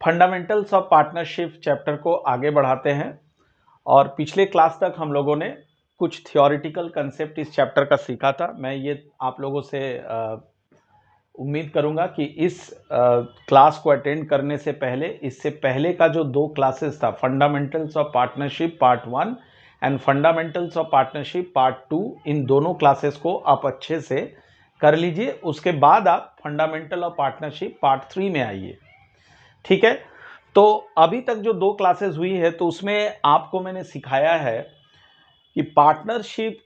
Fundamentals of partnership chapter को आगे बढ़ाते हैं और पिछले क्लास तक हम लोगों ने कुछ थियोरिटिकल कंसेप्ट इस चैप्टर का सीखा था। मैं ये आप लोगों से उम्मीद करूंगा कि इस क्लास को अटेंड करने से पहले, इससे पहले का जो 2 क्लासेस था, fundamentals of partnership part 1 and fundamentals of partnership part 2, इन दोनों क्लासेस को आप अच्छे से कर लीजिए। उसके बाद आप फंडामेंटल ऑफ पार्टनरशिप पार्ट 3 में आइए, ठीक है। तो अभी तक जो 2 क्लासेस हुई है तो उसमें आपको मैंने सिखाया है कि पार्टनरशिप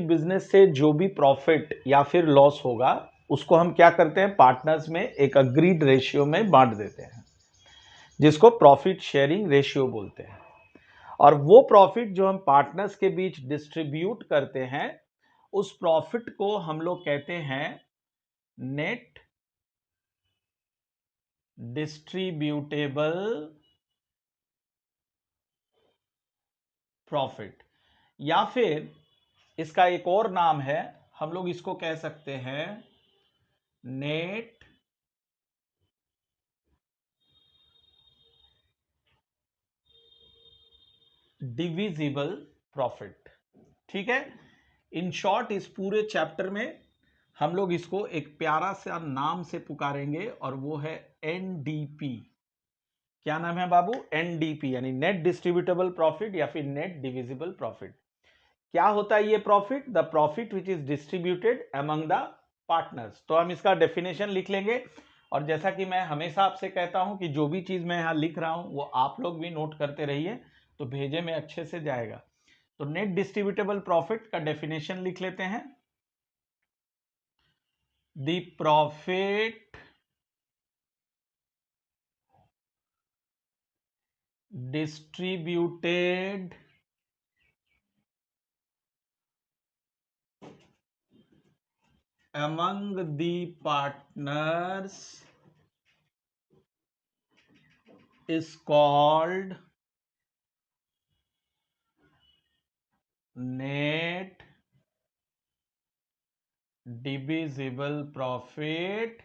बिजनेस से जो भी प्रॉफिट या फिर लॉस होगा उसको हम क्या करते हैं, पार्टनर्स में एक अग्रीड रेशियो में बांट देते हैं, जिसको प्रॉफिट शेयरिंग रेशियो बोलते हैं। और वो प्रॉफिट जो हम पार्टनर्स के बीच डिस्ट्रीब्यूट करते हैं, उस प्रॉफिट को हम लोग कहते हैं नेट डिस्ट्रीब्यूटेबल प्रॉफिट, या फिर इसका एक और नाम है, हम लोग इसको कह सकते हैं नेट डिविजिबल प्रॉफिट, ठीक है। इन शॉर्ट इस पूरे चैप्टर में हम लोग इसको एक प्यारा सा नाम से पुकारेंगे और वो है एनडीपी। क्या नाम है बाबू? एनडीपी, यानी नेट डिस्ट्रीब्यूटेबल प्रॉफिट या फिर नेट डिविजिबल प्रॉफिट। क्या होता है ये profit? The profit which is distributed among the partners. तो हम इसका डेफिनेशन लिख लेंगे, और जैसा कि मैं हमेशा आपसे कहता हूं कि जो भी चीज मैं यहां लिख रहा हूं वो आप लोग भी नोट करते रहिए, तो भेजे में अच्छे से जाएगा। तो नेट डिस्ट्रीब्यूटेबल प्रॉफिट का डेफिनेशन लिख लेते हैं। The profit distributed among the partners is called net divisible profit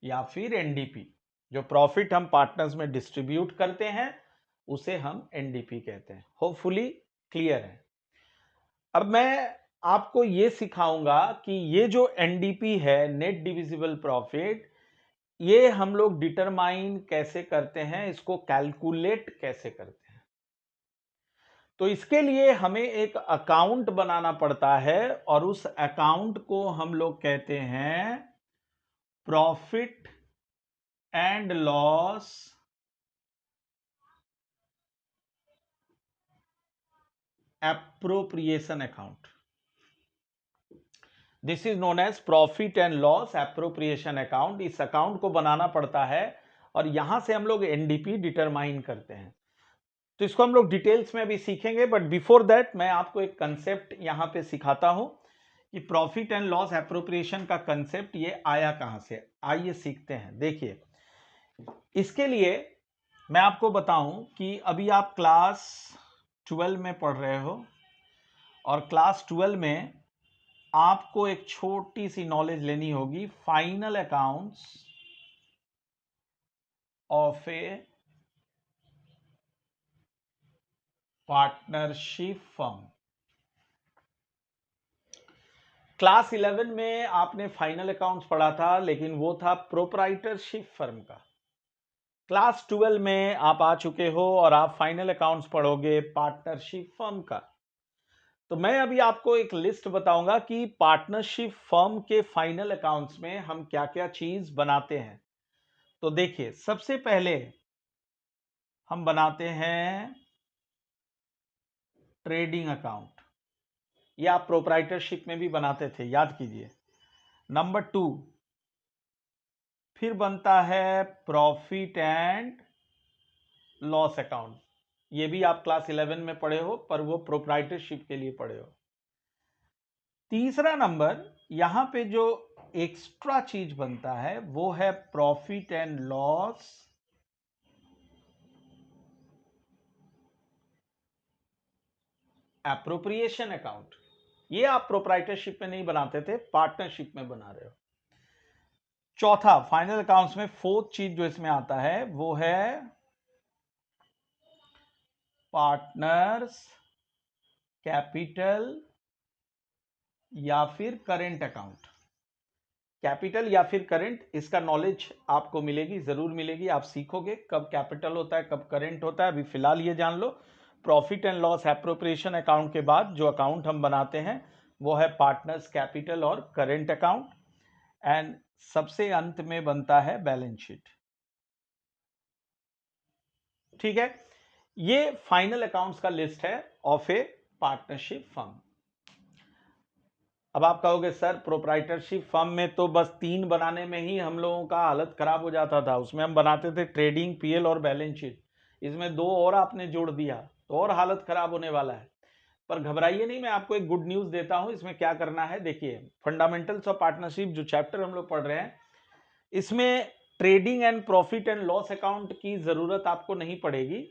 या फिर एनडीपी। जो प्रॉफिट हम पार्टनर्स में डिस्ट्रीब्यूट करते हैं उसे हम एनडीपी कहते हैं। होपफुली क्लियर है। अब मैं आपको ये सिखाऊंगा कि ये जो एनडीपी है, नेट डिविजिबल प्रॉफिट, ये हम लोग डिटरमाइन कैसे करते हैं, इसको कैलकुलेट कैसे करते हैं। तो इसके लिए हमें एक अकाउंट बनाना पड़ता है और उस अकाउंट को हम लोग कहते हैं profit and loss appropriation account. This is known as profit and loss appropriation account. इस अकाउंट को बनाना पड़ता है और यहां से हम लोग एनडीपी डिटरमाइन करते हैं। तो इसको हम लोग डिटेल्स में अभी सीखेंगे, बट बिफोर दैट मैं आपको एक कंसेप्ट यहां पे सिखाता हूं कि प्रॉफिट एंड लॉस एप्रोप्रिएशन का कंसेप्ट ये आया कहां से। आइए सीखते हैं। देखिए, इसके लिए मैं आपको बताऊं कि अभी आप क्लास 12 में पढ़ रहे हो और क्लास 12 में आपको एक छोटी सी नॉलेज लेनी होगी, final accounts of A partnership firm. Class 11 में आपने फाइनल अकाउंट्स पढ़ा था, लेकिन वो था प्रोप्राइटरशिप फर्म का। क्लास 12 में आप आ चुके हो और आप फाइनल अकाउंट्स पढ़ोगे पार्टनरशिप फर्म का। तो मैं अभी आपको एक लिस्ट बताऊंगा कि पार्टनरशिप फर्म के फाइनल अकाउंट्स में हम क्या क्या चीज बनाते हैं। तो देखिए, सबसे पहले हम बनाते हैं ट्रेडिंग अकाउंट। ये आप प्रोप्राइटरशिप में भी बनाते थे, याद कीजिए। नंबर 2 फिर बनता है प्रॉफिट एंड लॉस अकाउंट। ये भी आप क्लास 11 में पढ़े हो, पर वो प्रोप्राइटरशिप के लिए पढ़े हो। तीसरा नंबर यहां पे जो एक्स्ट्रा चीज बनता है वो है profit and loss appropriation account. ये आप प्रोप्राइटरशिप में नहीं बनाते थे, पार्टनरशिप में बना रहे हो। चौथा फाइनल अकाउंट्स में फोर्थ चीज जो इसमें आता है वो है पार्टनर्स कैपिटल या फिर करेंट अकाउंट। कैपिटल या फिर करेंट, इसका नॉलेज आपको मिलेगी, जरूर मिलेगी, आप सीखोगे कब कैपिटल होता है कब करेंट होता है। अभी फिलहाल ये जान लो, profit and loss appropriation account के बाद जो अकाउंट हम बनाते हैं वो है पार्टनर्स कैपिटल और करेंट अकाउंट, एंड सबसे अंत में बनता है बैलेंस शीट। ठीक है, ये फाइनल अकाउंट्स का लिस्ट है ऑफ ए पार्टनरशिप फर्म। अब आप कहोगे सर प्रोप्राइटरशिप फर्म में तो बस 3 बनाने में ही हम लोगों का हालत खराब हो जाता था, उसमें हम बनाते थे ट्रेडिंग, पीएल और बैलेंस शीट, इसमें 2 और आपने जोड़ दिया तो और हालत खराब होने वाला है। पर घबराइए नहीं, मैं आपको एक गुड न्यूज देता हूं। इसमें क्या करना है, देखिए फंडामेंटल्स ऑफ पार्टनरशिप जो चैप्टर हम लोग पढ़ रहे हैं, इसमें trading and profit and loss account की जरूरत आपको नहीं पड़ेगी।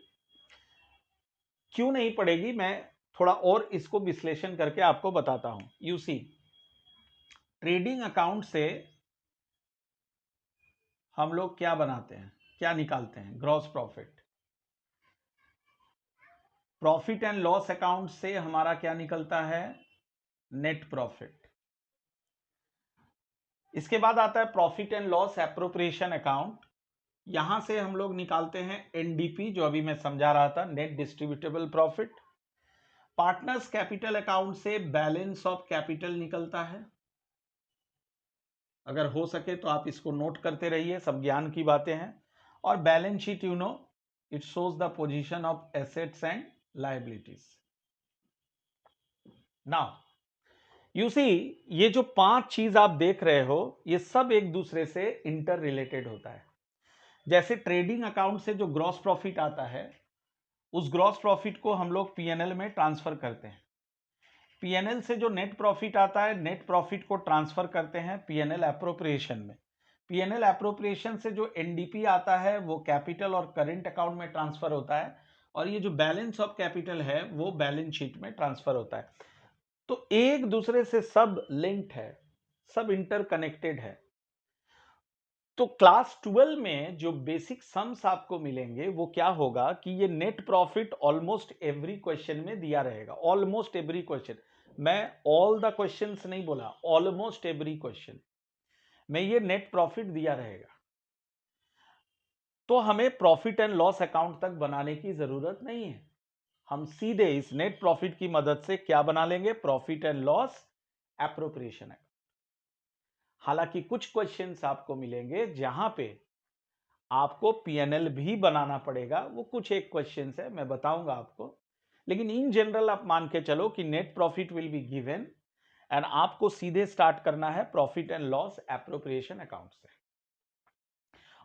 क्यों नहीं पड़ेगी, मैं थोड़ा और इसको विश्लेषण करके आपको बताता हूं। यू सी, ट्रेडिंग अकाउंट से हम लोग क्या बनाते हैं, क्या निकालते हैं, gross profit. Profit and loss account से हमारा क्या निकलता है, नेट प्रॉफिट। इसके बाद आता है profit and loss appropriation account, यहां से हम लोग निकालते हैं एनडीपी, जो अभी मैं समझा रहा था, net distributable profit. Partners capital account से बैलेंस ऑफ कैपिटल निकलता है। अगर हो सके तो आप इसको नोट करते रहिए, सब ज्ञान की बातें हैं। और balance sheet, you know, it shows the position of assets and liabilities. Now you see, ये जो 5 चीज आप देख रहे हो ये सब एक दूसरे से इंटर रिलेटेड होता है। जैसे ट्रेडिंग अकाउंट से जो ग्रॉस प्रॉफिट आता है, उस ग्रॉस प्रॉफिट को हम लोग पीएनएल में ट्रांसफर करते हैं। पीएनएल से जो नेट प्रॉफिट आता है, नेट प्रॉफिट को ट्रांसफर करते हैं पीएनएल एप्रोप्रिएशन में। पीएनएल एप्रोप्रिएशन से जो एनडीपी आता है वो कैपिटल और करेंट अकाउंट में ट्रांसफर होता है, और ये जो बैलेंस ऑफ कैपिटल है वो बैलेंस शीट में ट्रांसफर होता है। तो एक दूसरे से सब लिंक्ड है, सब इंटरकनेक्टेड है। तो क्लास 12 में जो बेसिक सम्स आपको मिलेंगे वो क्या होगा कि ये net profit almost every question में दिया रहेगा, ऑलमोस्ट एवरी क्वेश्चन। मैं ऑल द क्वेश्चंस नहीं बोला, ऑलमोस्ट एवरी क्वेश्चन में ये नेट प्रॉफिट दिया रहेगा। तो हमें प्रॉफिट एंड लॉस अकाउंट तक बनाने की जरूरत नहीं है, हम सीधे इस नेट प्रॉफिट की मदद से क्या बना लेंगे, profit and loss appropriation account. हालांकि कुछ क्वेश्चंस आपको मिलेंगे जहां पे आपको पीएनएल भी बनाना पड़ेगा, वो कुछ एक क्वेश्चंस है, मैं बताऊंगा आपको। लेकिन इन जनरल आप मान के चलो कि net profit will be given, and आपको सीधे स्टार्ट करना है profit and loss appropriation account से।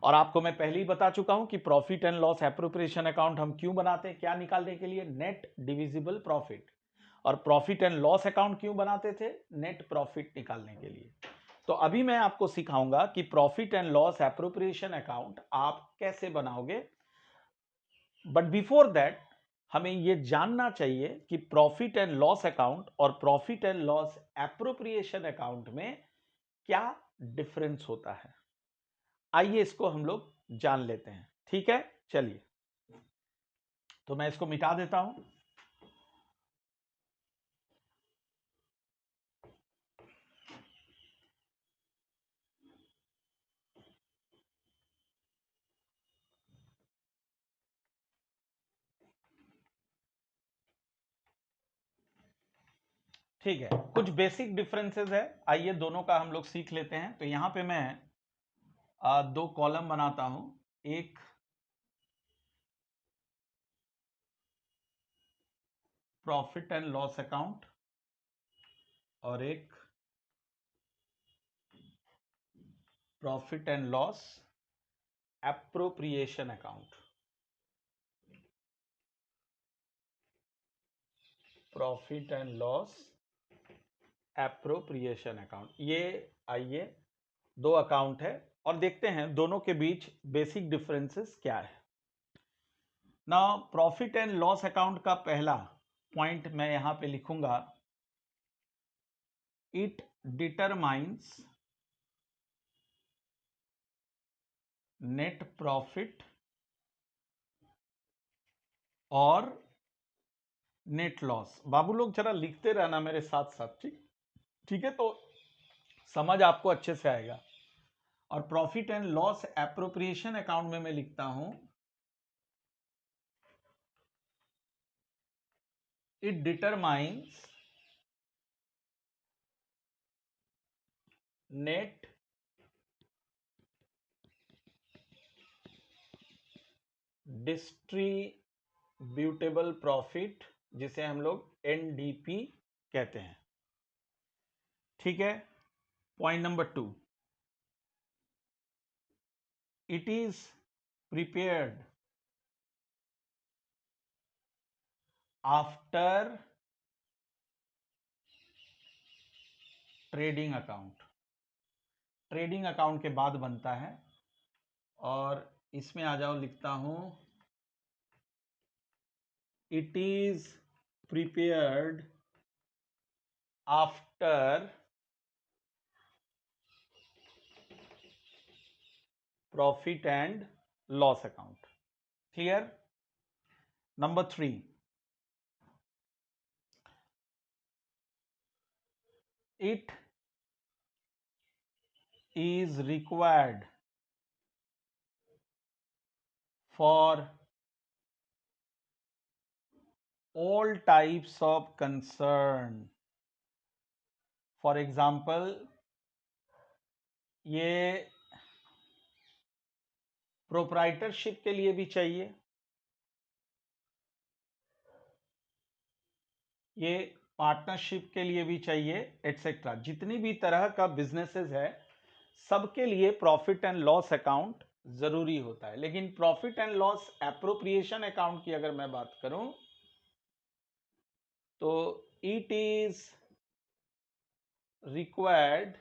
और आपको मैं पहले ही बता चुका हूं कि profit and loss appropriation account हम क्यों बनाते हैं, क्या निकालने के लिए, नेट डिविजिबल प्रॉफिट। और प्रॉफिट एंड लॉस अकाउंट क्यों बनाते थे, नेट प्रॉफिट निकालने के लिए। तो अभी मैं आपको सिखाऊंगा कि profit and loss appropriation account आप कैसे बनाओगे। बट बिफोर दैट हमें यह जानना चाहिए कि प्रॉफिट एंड लॉस अकाउंट और profit and loss appropriation account में क्या डिफरेंस होता है। आइए इसको हम लोग जान लेते हैं, ठीक है। चलिए, तो मैं इसको मिटा देता हूं। ठीक है, कुछ बेसिक डिफरेंसेस है, आइए दोनों का हम लोग सीख लेते हैं। तो यहां पे मैं 2 कॉलम बनाता हूं, एक प्रॉफिट एंड लॉस अकाउंट और एक profit and loss appropriation account. Profit and loss appropriation account, ये आइए 2 अकाउंट है, और देखते हैं दोनों के बीच बेसिक डिफरेंसेस क्या है। ना प्रॉफिट एंड लॉस अकाउंट का पहला पॉइंट मैं यहां पे लिखूंगा, इट डिटरमाइंस नेट प्रॉफिट और नेट लॉस। बाबू लोग जरा लिखते रहना मेरे साथ साथ, ठीक ठीक है, तो समझ आपको अच्छे से आएगा। और profit and loss appropriation account में मैं लिखता हूं, it determines net distributable profit, जिसे हम लोग एनडीपी कहते हैं। ठीक है। Point number 2, it is prepared after trading account. Trading account के बाद बनता है, और इसमें आ जाओ, लिखता हूं, it is prepared after profit and loss account. Clear? Number 3, it is required for all types of concern। For example, ये प्रोप्राइटरशिप के लिए भी चाहिए, ये पार्टनरशिप के लिए भी चाहिए, एटसेट्रा। जितनी भी तरह का बिजनेसेस है, सबके लिए प्रॉफिट एंड लॉस अकाउंट जरूरी होता है। लेकिन profit and loss appropriation account की अगर मैं बात करूं, तो it is required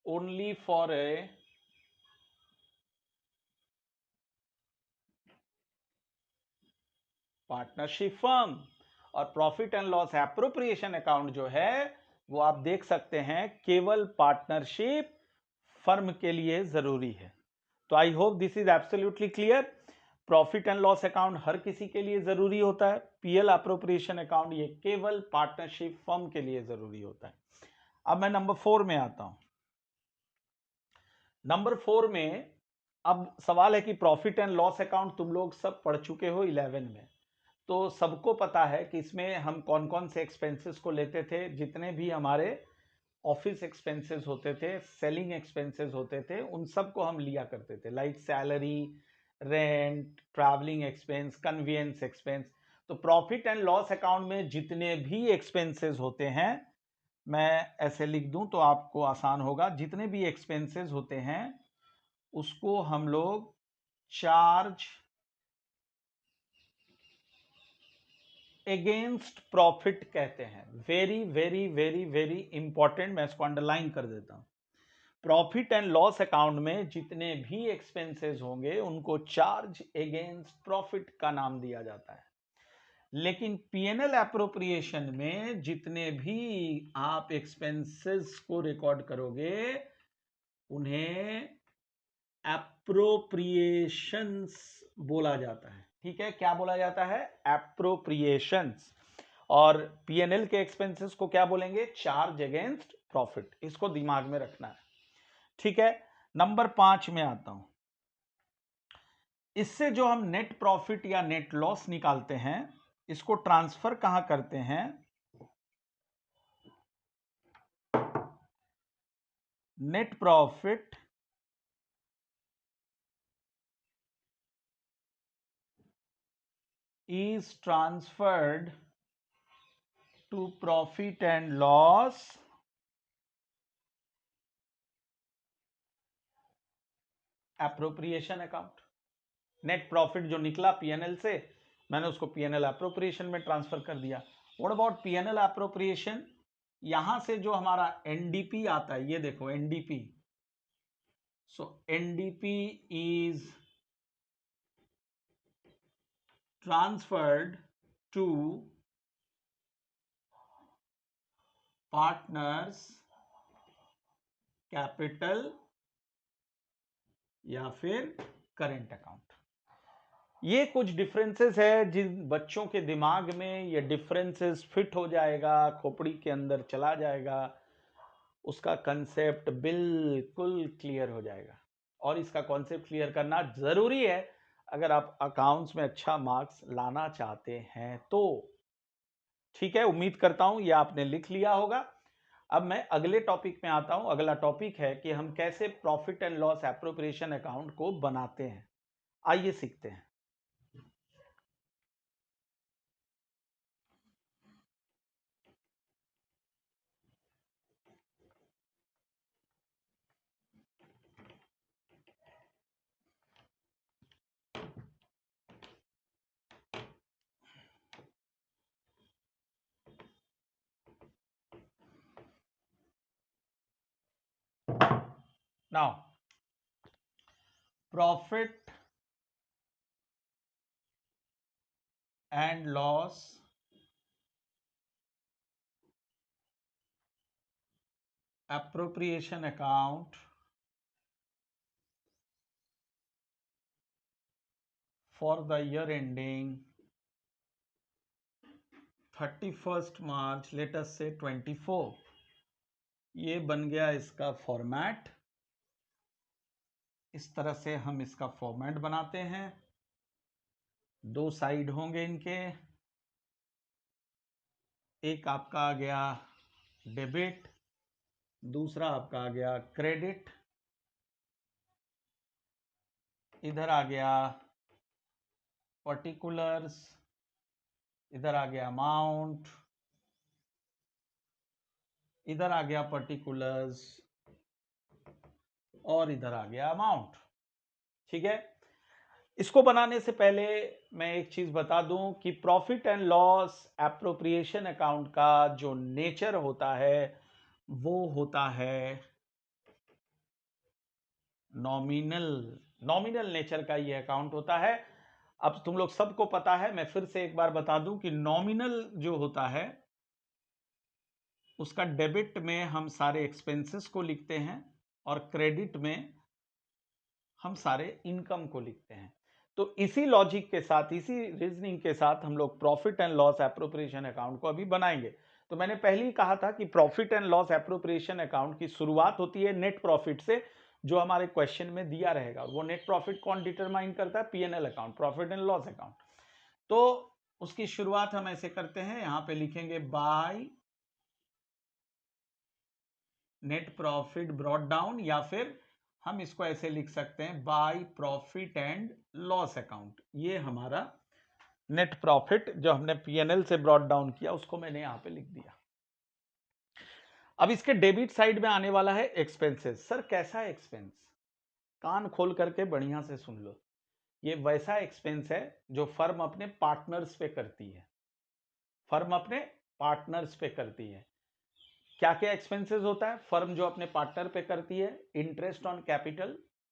only for a partnership firm. और profit and loss appropriation account जो है, वो आप देख सकते हैं, केवल पार्टनरशिप फर्म के लिए जरूरी है। तो I hope this is absolutely clear. Profit and loss account हर किसी के लिए जरूरी होता है, पीएल एप्रोप्रिएशन अकाउंट ये केवल पार्टनरशिप फर्म के लिए जरूरी होता है। अब मैं नंबर 4 में आता हूं। नंबर 4 में अब सवाल है कि प्रॉफिट एंड लॉस अकाउंट तुम लोग सब पढ़ चुके हो 11 में, तो सबको पता है कि इसमें हम कौन कौन से एक्सपेंसेस को लेते थे। जितने भी हमारे ऑफिस एक्सपेंसेस होते थे, सेलिंग एक्सपेंसेस होते थे, उन सब को हम लिया करते थे, like salary, rent, travelling expense, convenience expense. तो प्रॉफिट एंड लॉस अकाउंट में जितने भी एक्सपेंसेस होते हैं, मैं ऐसे लिख दूं तो आपको आसान होगा, जितने भी एक्सपेंसेस होते हैं उसको हम लोग चार्ज अगेंस्ट प्रॉफिट कहते हैं। Very very very very important, मैं इसको अंडरलाइन कर देता हूं। प्रॉफिट एंड लॉस अकाउंट में जितने भी एक्सपेंसेस होंगे उनको चार्ज अगेंस्ट प्रॉफिट का नाम दिया जाता है। लेकिन पीएनएल एप्रोप्रिएशन में जितने भी आप एक्सपेंसेस को रिकॉर्ड करोगे, उन्हें एप्रोप्रिएशंस बोला जाता है। ठीक है, क्या बोला जाता है? एप्रोप्रिएशंस। और पीएनएल के एक्सपेंसेस को क्या बोलेंगे? Charge against profit. इसको दिमाग में रखना है। ठीक है, नंबर 5 में आता हूं। इससे जो हम नेट प्रॉफिट या नेट लॉस निकालते हैं, इसको ट्रांसफर कहां करते हैं? Net profit is transferred to profit and loss appropriation account. Net profit जो निकला पीएनएल से, मैंने उसको पीएनएल एप्रोप्रिएशन में ट्रांसफर कर दिया। What about PNL appropriation? यहां से जो हमारा एनडीपी आता है, ये देखो NDP. So NDP is transferred to partners capital या फिर करेंट अकाउंट। ये कुछ डिफरेंसेस है, जिन बच्चों के दिमाग में ये डिफरेंसेस फिट हो जाएगा, खोपड़ी के अंदर चला जाएगा, उसका कंसेप्ट बिल्कुल क्लियर हो जाएगा। और इसका कॉन्सेप्ट क्लियर करना जरूरी है अगर आप अकाउंट्स में अच्छा मार्क्स लाना चाहते हैं तो। ठीक है, उम्मीद करता हूं ये आपने लिख लिया होगा। अब मैं अगले टॉपिक में आता हूं। अगला टॉपिक है कि हम कैसे profit and loss appropriation account को बनाते हैं। आइए सीखते हैं। Now profit and loss appropriation account for the year ending 31st March, let us से 24। ये बन गया इसका फॉर्मेट। इस तरह से हम इसका फॉर्मेट बनाते हैं। दो साइड होंगे इनके, एक आपका आ गया डेबिट, दूसरा आपका आ गया क्रेडिट। इधर आ गया पर्टिकुलर्स, इधर आ गया अमाउंट, इधर आ गया पर्टिकुलर्स, और इधर आ गया अमाउंट। ठीक है, इसको बनाने से पहले मैं एक चीज बता दूं कि profit and loss appropriation account का जो नेचर होता है वो होता है नॉमिनल। नॉमिनल नेचर का ये अकाउंट होता है। अब तुम लोग सबको पता है, मैं फिर से एक बार बता दूं कि नॉमिनल जो होता है उसका डेबिट में हम सारे एक्सपेंसेस को लिखते हैं और क्रेडिट में हम सारे इनकम को लिखते हैं। तो इसी लॉजिक के साथ, इसी रीजनिंग के साथ हम लोग profit and loss appropriation account को अभी बनाएंगे। तो मैंने पहले ही कहा था कि profit and loss appropriation account की शुरुआत होती है नेट प्रॉफिट से, जो हमारे क्वेश्चन में दिया रहेगा। वो नेट प्रॉफिट कौन डिटरमाइन करता है? PNL account, profit and loss account. तो उसकी शुरुआत हम ऐसे करते हैं, यहां पे लिखेंगे by net profit brought down, या फिर हम इसको ऐसे लिख सकते हैं by profit and loss account. ये हमारा नेट प्रॉफिट जो हमने पीएनएल से ब्रॉट डाउन किया उसको मैंने यहां पे लिख दिया। अब इसके डेबिट साइड में आने वाला है एक्सपेंसेस। सर कैसा एक्सपेंस? कान खोल करके बढ़िया से सुन लो। ये वैसा एक्सपेंस है जो फर्म अपने पार्टनर्स पे करती है। फर्म अपने पार्टनर्स पे करती है। क्या क्या एक्सपेंसेस होता है फर्म जो अपने पार्टनर पे करती है? इंटरेस्ट ऑन कैपिटल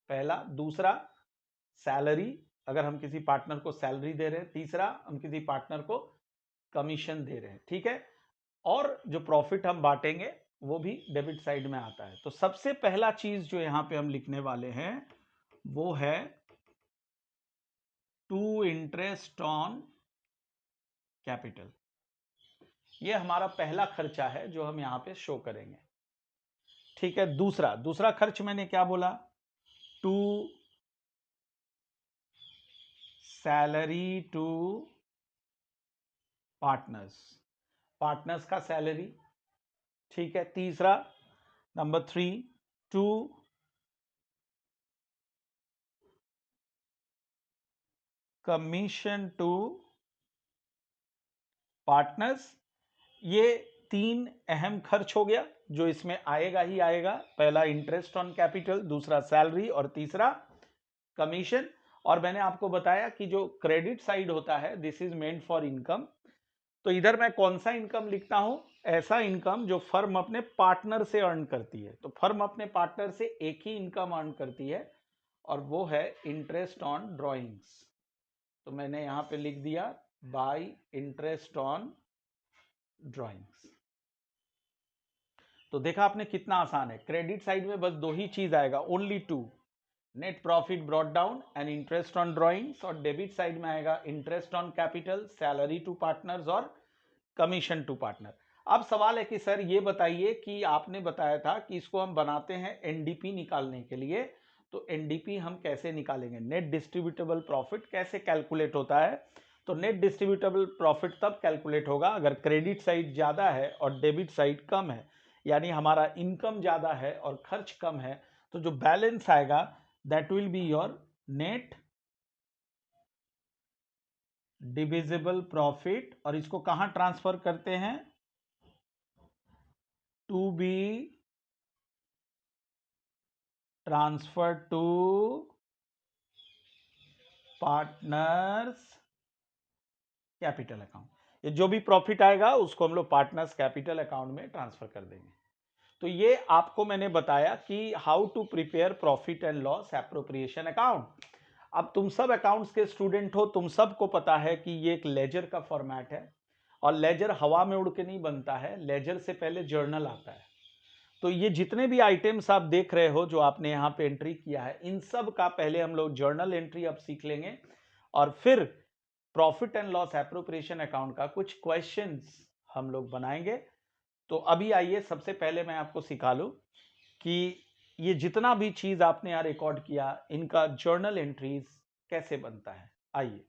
पहला, दूसरा सैलरी, अगर हम किसी पार्टनर को सैलरी दे रहे हैं, तीसरा हम किसी पार्टनर को कमीशन दे रहे हैं। ठीक है, और जो प्रॉफिट हम बांटेंगे वो भी डेबिट साइड में आता है। तो सबसे पहला चीज जो यहां पे हम लिखने वाले हैं वो है टू इंटरेस्ट ऑन कैपिटल। ये हमारा पहला खर्चा है जो हम यहां पे शो करेंगे। ठीक है, दूसरा दूसरा खर्च मैंने क्या बोला? To salary to partners, partners का सैलरी। ठीक है, तीसरा नंबर 3 टू कमीशन टू पार्टनर्स। ये तीन अहम खर्च हो गया जो इसमें आएगा ही आएगा। पहला इंटरेस्ट ऑन कैपिटल, दूसरा सैलरी, और तीसरा कमीशन। और मैंने आपको बताया कि जो क्रेडिट साइड होता है this is meant for income. तो इधर मैं कौन सा इनकम लिखता हूं? ऐसा इनकम जो फर्म अपने पार्टनर से अर्न करती है। तो फर्म अपने पार्टनर से एक ही इनकम अर्न करती है और वो है इंटरेस्ट ऑन ड्रॉइंग्स। तो मैंने यहां पे लिख दिया बाय इंटरेस्ट ऑन ड्रॉइंग्स। तो देखा आपने कितना आसान है। क्रेडिट साइड में बस दो ही चीज आएगा, only two. Net profit brought down and interest on drawings, और डेबिट साइड में आएगा interest on capital, salary to partners और कमीशन टू पार्टनर। अब सवाल है कि सर ये बताइए कि आपने बताया था कि इसको हम बनाते हैं एनडीपी निकालने के लिए, तो एनडीपी हम कैसे निकालेंगे, नेट डिस्ट्रीब्यूटेबल प्रॉफिट कैसे कैलकुलेट होता है? तो नेट डिस्ट्रीब्यूटेबल प्रॉफिट तब कैलकुलेट होगा अगर क्रेडिट साइड ज्यादा है और डेबिट साइड कम है, यानी हमारा इनकम ज्यादा है और खर्च कम है, तो जो बैलेंस आएगा that will be your net divisible profit. और इसको कहां ट्रांसफर करते हैं? To be transfer to partners capital account. ये जो भी प्रॉफिट आएगा उसको हम लोग पार्टनर्स कैपिटल अकाउंट में ट्रांसफर कर देंगे। तो ये आपको मैंने बताया कि how to prepare profit and loss appropriation account. अब तुम सब अकाउंट्स के स्टूडेंट हो, तुम सबको पता है कि ये एक लेजर का फॉर्मेट है, और लेजर हवा में उड़ के नहीं बनता है, लेजर से पहले जर्नल आता है। तो ये जितने भी आइटम्स आप देख रहे हो जो आपने यहाँ पे एंट्री किया है, इन सब का पहले हम लोग जर्नल एंट्री अब सीख लेंगे, और फिर profit and loss appropriation account का कुछ क्वेश्चंस हम लोग बनाएंगे। तो अभी आइए सबसे पहले मैं आपको सिखा लूं कि ये जितना भी चीज आपने यहाँ रिकॉर्ड किया इनका जर्नल एंट्रीज कैसे बनता है। आइए,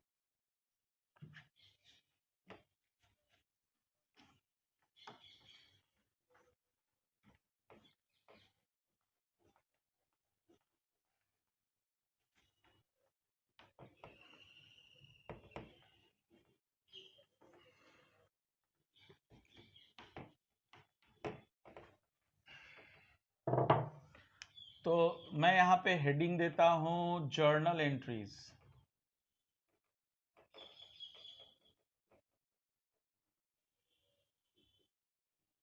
तो मैं यहाँ पे हेडिंग देता हूं journal entries.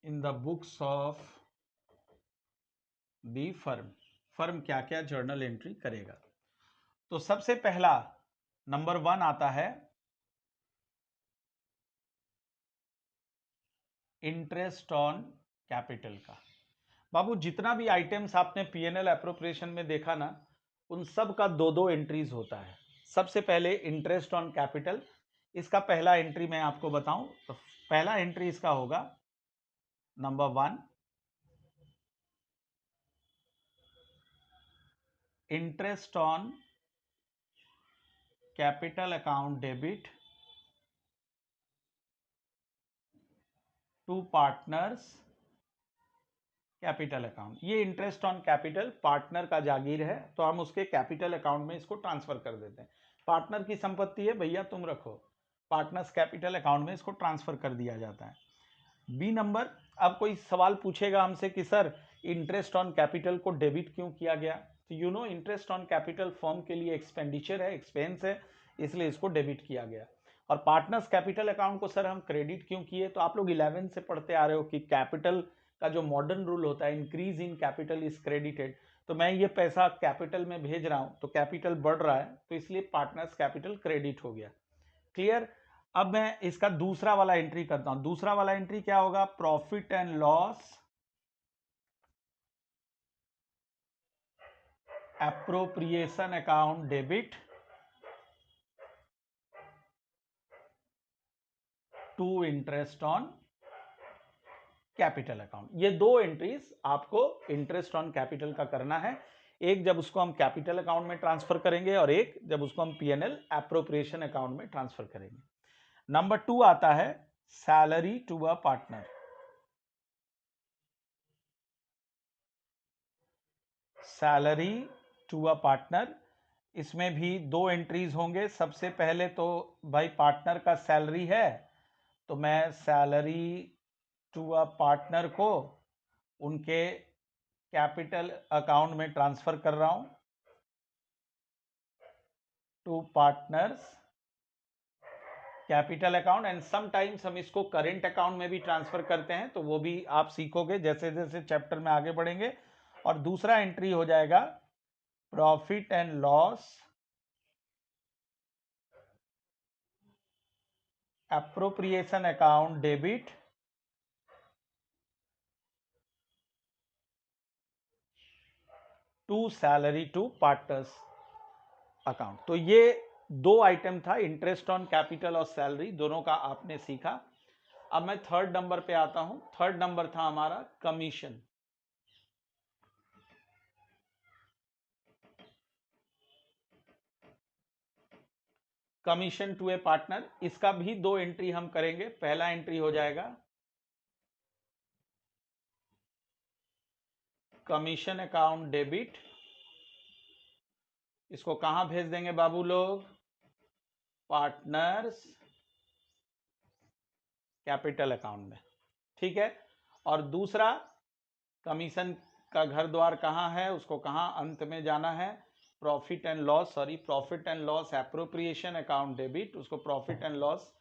In the books of the firm, firm क्या क्या जर्नल एंट्री करेगा। तो सबसे पहला नंबर 1 आता है इंटरेस्ट ऑन कैपिटल का। बाबू जितना भी आइटम्स आपने पीएनएल एप्रोप्रिएशन में देखा ना, उन सब का दो दो एंट्रीज होता है। सबसे पहले इंटरेस्ट ऑन कैपिटल, इसका पहला एंट्री मैं आपको बताऊं तो पहला एंट्री इसका होगा number 1, interest on capital account debit to partners capital account. ये इंटरेस्ट ऑन कैपिटल पार्टनर का जागीर है, तो हम उसके कैपिटल अकाउंट में इसको ट्रांसफर कर देते हैं। पार्टनर की संपत्ति है भैया, तुम रखो, पार्टनर्स कैपिटल अकाउंट में इसको ट्रांसफर कर दिया जाता है। बी नंबर, अब कोई सवाल पूछेगा हमसे कि सर इंटरेस्ट ऑन कैपिटल को डेबिट क्यों किया गया, तो you know interest on capital firm के लिए एक्सपेंडिचर है, एक्सपेंस है, इसलिए इसको डेबिट किया गया। और पार्टनर्स कैपिटल अकाउंट को सर हम क्रेडिट क्यों किए, तो आप लोग 11 से पढ़ते आ रहे हो कि कैपिटल का जो मॉडर्न रूल होता है increase in capital is credited, तो मैं ये पैसा कैपिटल में भेज रहा हूं तो कैपिटल बढ़ रहा है, तो इसलिए पार्टनर्स कैपिटल क्रेडिट हो गया। क्लियर? अब मैं इसका दूसरा वाला एंट्री करता हूं। दूसरा वाला एंट्री क्या होगा? Profit and loss appropriation account debit to interest on capital account. ये दो एंट्रीज आपको इंटरेस्ट ऑन कैपिटल का करना है, एक जब उसको हम कैपिटल अकाउंट में ट्रांसफर करेंगे और एक जब उसको हम पीएनएल एप्रोप्रिएशन अकाउंट में ट्रांसफर करेंगे। नंबर 2 आता है salary to a partner. Salary to a partner, इसमें भी दो एंट्रीज होंगे। सबसे पहले तो भाई पार्टनर का सैलरी है, तो मैं सैलरी टू अ पार्टनर को उनके कैपिटल अकाउंट में ट्रांसफर कर रहा हूं, to partners capital account. And sometimes हम इसको करेंट अकाउंट में भी ट्रांसफर करते हैं, तो वो भी आप सीखोगे जैसे जैसे चैप्टर में आगे बढ़ेंगे। और दूसरा एंट्री हो जाएगा profit and loss appropriation account debit to salary to partners account. तो ये दो आइटम था, इंटरेस्ट ऑन कैपिटल और सैलरी, दोनों का आपने सीखा। अब मैं थर्ड नंबर पे आता हूं। थर्ड नंबर था हमारा commission. Commission to a partner, इसका भी दो एंट्री हम करेंगे। पहला एंट्री हो जाएगा कमीशन अकाउंट डेबिट, इसको कहां भेज देंगे बाबू लोग? पार्टनर्स कैपिटल अकाउंट में, ठीक है। और दूसरा, कमीशन का घर द्वार कहां है, उसको कहां अंत में जाना है? Profit and loss appropriation account debit, उसको profit and loss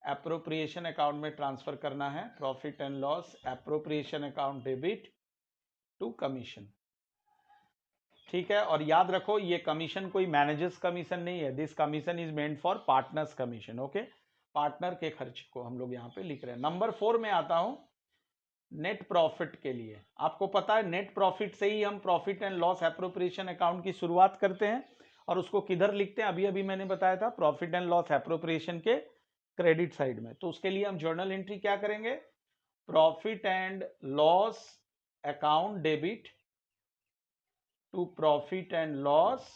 appropriation account में ट्रांसफर करना है। Profit and loss appropriation account debit to commission, ठीक है। और याद रखो, ये कमीशन कोई मैनेजर्स कमीशन नहीं है, this commission is meant for partners commission, okay. Partner के खर्च को हम लोग यहाँ पे लिख रहे हैं। नंबर 4 में आता हूं, नेट प्रॉफिट के लिए। आपको पता है नेट प्रॉफिट से ही हम profit and loss appropriation account की शुरुआत करते हैं। और उसको किधर लिखते हैं? अभी अभी मैंने बताया था, प्रॉफिट एंड लॉस एप्रोप्रिएशन के क्रेडिट साइड में। तो उसके लिए हम जर्नल एंट्री क्या करेंगे? Profit and loss account debit to profit and loss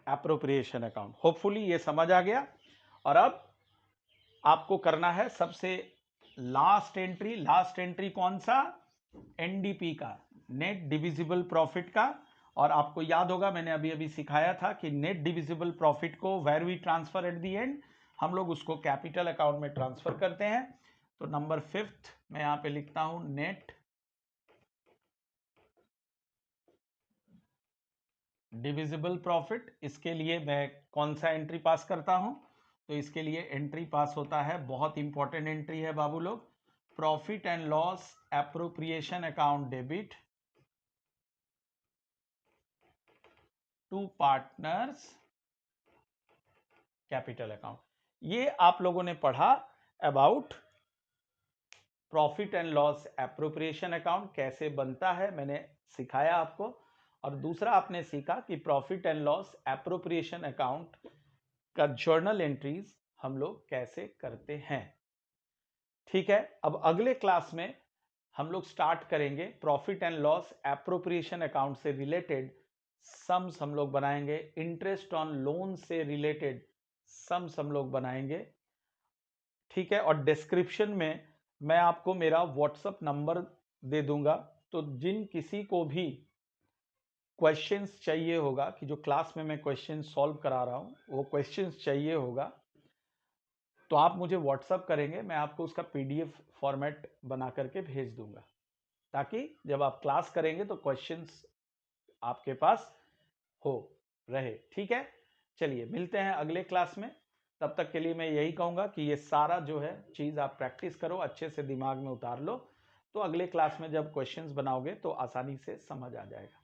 appropriation account. Hopefully ये समझ आ गया। और अब आपको करना है सबसे लास्ट एंट्री। लास्ट एंट्री कौन सा? एनडीपी का, नेट डिविजिबल प्रॉफिट का। और आपको याद होगा, मैंने अभी अभी सिखाया था कि नेट डिविजिबल प्रॉफिट को where we transfer at the end, हम लोग उसको कैपिटल अकाउंट में ट्रांसफर करते हैं। तो नंबर 5 मैं यहां पे लिखता हूं नेट डिविजिबल प्रॉफिट। इसके लिए मैं कौन सा एंट्री पास करता हूं? तो इसके लिए एंट्री पास होता है, बहुत इंपॉर्टेंट एंट्री है बाबू लोग, profit and loss appropriation account debit to partners capital account. ये आप लोगों ने पढ़ा about profit and loss appropriation account कैसे बनता है, मैंने सिखाया आपको। और दूसरा आपने सीखा कि profit and loss appropriation account का जर्नल एंट्रीज हम लोग कैसे करते हैं, ठीक है। अब अगले क्लास में हम लोग स्टार्ट करेंगे profit and loss appropriation account से रिलेटेड सम्स हम लोग बनाएंगे, इंटरेस्ट ऑन लोन से रिलेटेड सम्स हम लोग बनाएंगे, ठीक है। और डिस्क्रिप्शन में मैं आपको मेरा व्हाट्सएप नंबर दे दूंगा। तो जिन किसी को भी क्वेश्चंस चाहिए होगा, कि जो क्लास में मैं क्वेश्चन सॉल्व करा रहा हूं वो क्वेश्चंस चाहिए होगा, तो आप मुझे व्हाट्सएप करेंगे, मैं आपको उसका पीडीएफ फॉर्मेट बना करके भेज दूंगा, ताकि जब आप क्लास करेंगे तो क्वेश्चंस आपके पास हो रहे, ठीक है। चलिए मिलते हैं अगले क्लास में। तब तक के लिए मैं यही कहूंगा कि ये सारा जो है चीज आप प्रैक्टिस करो, अच्छे से दिमाग में उतार लो, तो अगले क्लास में जब क्वेश्चंस बनाओगे तो आसानी से समझ आ जाएगा।